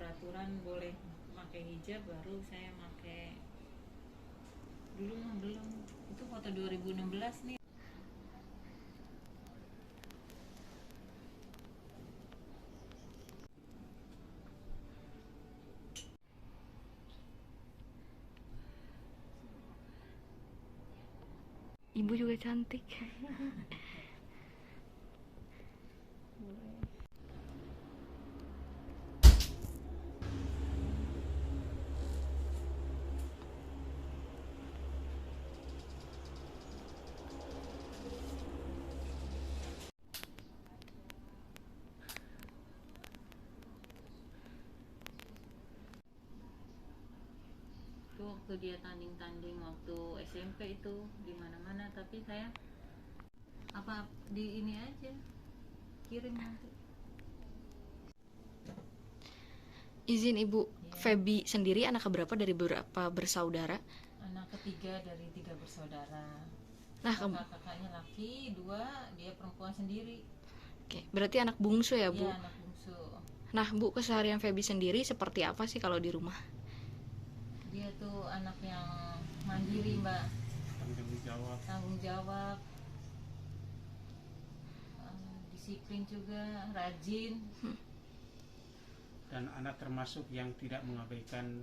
peraturan boleh pakai hijab, baru saya pakai. Dulu mah belum. Itu foto 2016 nih. Ibu juga cantik. Itu waktu dia tanding-tanding waktu SMP itu di mana-mana, tapi saya apa di ini aja kirim nanti. Izin Ibu, Iya. Feby sendiri anak keberapa dari berapa bersaudara? Anak ketiga dari 3 bersaudara. Nah, Kakak-kakaknya laki 2, dia perempuan sendiri. Oke, berarti anak bungsu ya, Bu? Iya, anak bungsu. Nah, Bu, keseharian Feby sendiri seperti apa sih kalau di rumah? Dia tuh anak yang mandiri, Mbak. Tanggung jawab. Disiplin juga, rajin. Dan anak termasuk yang tidak mengabaikan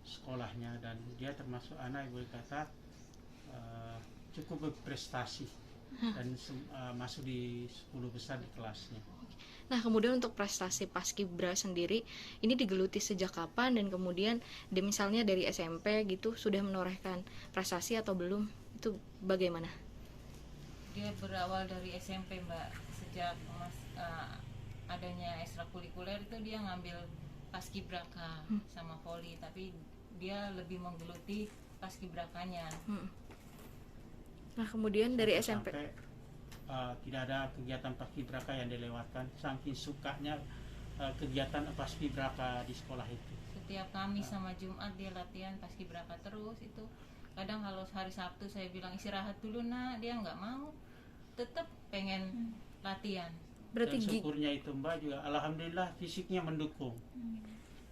sekolahnya, dan dia termasuk anak yang boleh kata cukup berprestasi dan masuk di 10 besar di kelasnya. Nah, kemudian untuk prestasi Paskibra sendiri, ini digeluti sejak kapan, dan kemudian misalnya dari SMP gitu sudah menorehkan prestasi atau belum? Itu bagaimana? Dia berawal dari SMP, Mbak. Sejak adanya ekstrakurikuler itu dia ngambil paskibraka sama voli, tapi dia lebih menggeluti paskibrakanya. Nah, kemudian dari SMP Sampai tidak ada kegiatan paskibraka yang dilewatkan, saking sukanya kegiatan paskibraka di sekolah itu. Setiap Kamis sama Jumat dia latihan paskibraka terus. Itu kadang kalau hari Sabtu saya bilang istirahat dulu, nak, dia nggak mau, tetap pengen latihan. berarti Dan syukurnya itu Mbak juga alhamdulillah fisiknya mendukung.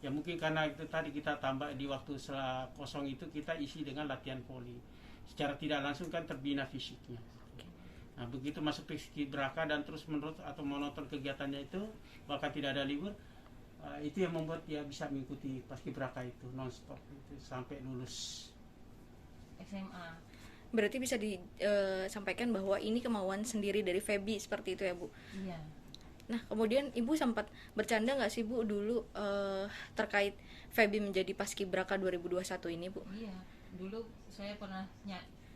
Ya mungkin karena itu tadi kita tambah di waktu setelah kosong itu kita isi dengan latihan voli. Secara tidak langsung kan terbina fisiknya. Nah begitu masuk paskibraka dan terus menerus atau menonton kegiatannya itu bahkan tidak ada libur, itu yang membuat dia bisa mengikuti paskibraka itu nonstop itu sampai lulus SMA. berarti bisa disampaikan bahwa ini kemauan sendiri dari Feby seperti itu ya, Bu? Iya. Nah, kemudian Ibu sempat bercanda nggak sih, Bu, dulu terkait Feby menjadi Paskibraka 2021 ini, Bu? Iya, dulu saya pernah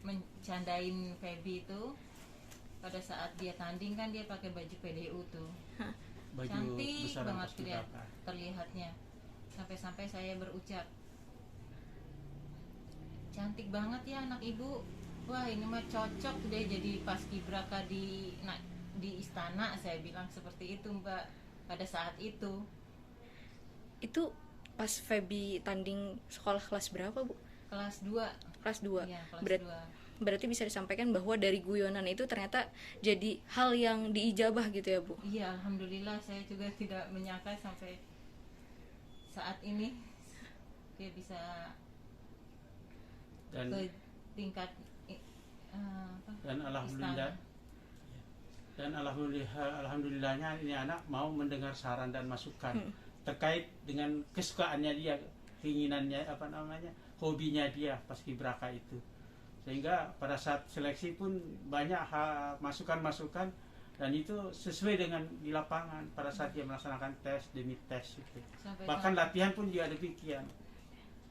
mencandain Feby itu pada saat dia tanding, kan dia pakai baju PDU tuh. baju Cantik besaran banget paskibraka. terlihatnya. Sampai-sampai saya berucap, cantik banget ya anak ibu. Wah, ini mah cocok deh jadi paskibraka di istana, saya bilang seperti itu, Mbak, pada saat itu. Itu pas Feby tanding sekolah kelas berapa, Bu? Kelas 2. Kelas 2. Iya, kelas 2. Berarti bisa disampaikan bahwa dari guyonan itu ternyata jadi hal yang diijabah gitu ya, Bu? Iya, alhamdulillah, saya juga tidak menyangka sampai saat ini dia bisa Dan ke tingkat dan alhamdulillah istana. dan alhamdulillahnya ini anak mau mendengar saran dan masukan terkait dengan kesukaannya dia, keinginannya hobinya dia paskibraka itu, sehingga pada saat seleksi pun banyak masukan-masukan dan itu sesuai dengan di lapangan pada saat dia melaksanakan tes demi tes itu. Bahkan latihan pun dia demikian.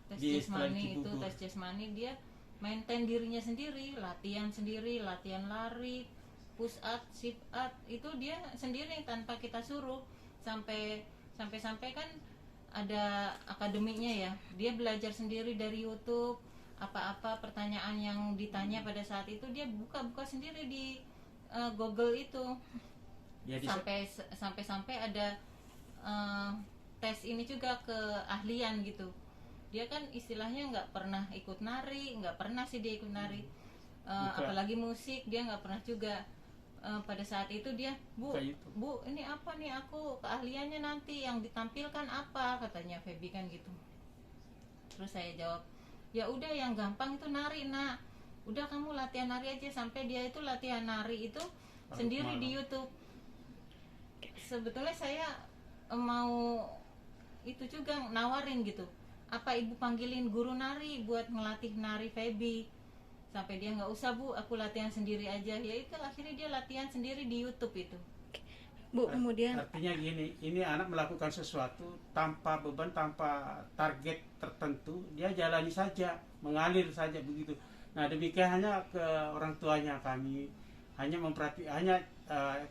Tes jasmani itu, tes jasmani dia maintain dirinya sendiri, latihan lari, push up, sit up, itu dia sendiri tanpa kita suruh. Sampai kan ada akademinya ya, dia belajar sendiri dari YouTube. Apa-apa pertanyaan yang ditanya pada saat itu dia buka sendiri di Google itu. Sampai ada tes ini juga keahlian gitu. Dia kan istilahnya nggak pernah ikut nari, nggak pernah sih dia ikut nari, apalagi musik dia nggak pernah juga. pada saat itu dia, Bu, Kayak itu. Bu, ini apa nih, aku keahliannya nanti yang ditampilkan apa, katanya Feby kan gitu. Terus saya jawab, ya udah yang gampang itu nari, Nak. Udah kamu latihan nari aja. Sampai dia itu latihan nari itu sendiri di YouTube. Sebetulnya saya mau itu juga nawarin gitu, apa ibu panggilin guru nari buat ngelatih nari Feby. Sampai dia, nggak usah Bu, aku latihan sendiri aja. Ya itu akhirnya dia latihan sendiri di YouTube itu. Bu, kemudian Artinya gini, ini anak melakukan sesuatu tanpa beban, tanpa target tertentu, dia jalani saja, mengalir saja begitu. Nah demikian hanya ke orang tuanya kami hanya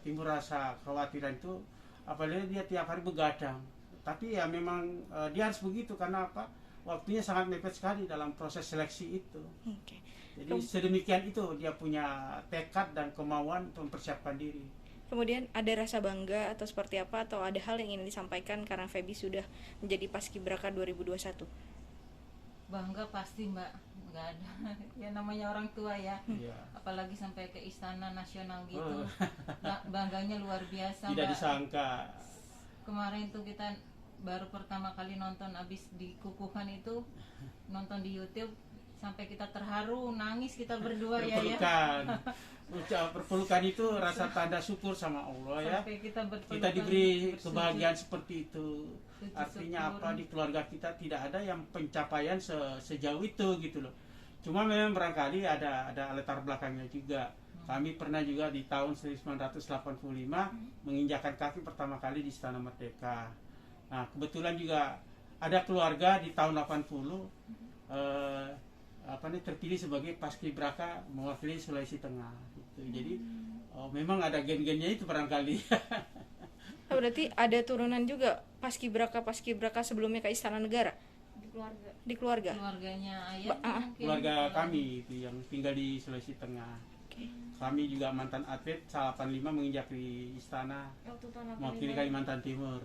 timbul rasa kekhawatiran itu, apalagi dia tiap hari begadang. Tapi ya memang dia harus begitu karena apa? Waktunya sangat mepet sekali dalam proses seleksi itu. oke. Jadi sedemikian itu dia punya tekad dan kemauan untuk mempersiapkan diri. Kemudian ada rasa bangga atau seperti apa, atau ada hal yang ingin disampaikan karena Feby sudah menjadi Paskibraka 2021? Bangga pasti Mbak, nggak ada. Ya namanya orang tua ya. Iya. Apalagi sampai ke Istana Nasional gitu. Bangganya luar biasa Tidak Mbak. disangka. Kemarin tuh kita baru pertama kali nonton, abis dikukuhkan itu, nonton di YouTube, sampai kita terharu, nangis kita berdua ya. Perpelukan itu rasa tanda syukur sama Allah ya. Sampai kita berpelukan, Kita diberi bersujud. kebahagiaan seperti itu. Sujud Artinya syukur. apa, di keluarga kita tidak ada yang pencapaian sejauh itu gitu loh. Cuma memang barangkali ada latar belakangnya juga. Kami pernah juga di tahun 1985 menginjakan kaki pertama kali di Istana Merdeka. Nah kebetulan juga ada keluarga di tahun 80 terpilih sebagai Paskibraka mewakili Sulawesi Tengah gitu. Jadi memang ada gen-gennya itu barangkali. Berarti ada turunan juga Paskibraka sebelumnya ke Istana Negara di keluarga. Keluarganya ayah mungkin. Keluarga kami itu yang tinggal di Sulawesi Tengah. Kami juga mantan atlet 85 menginjak di istana mewakili Kalimantan Timur.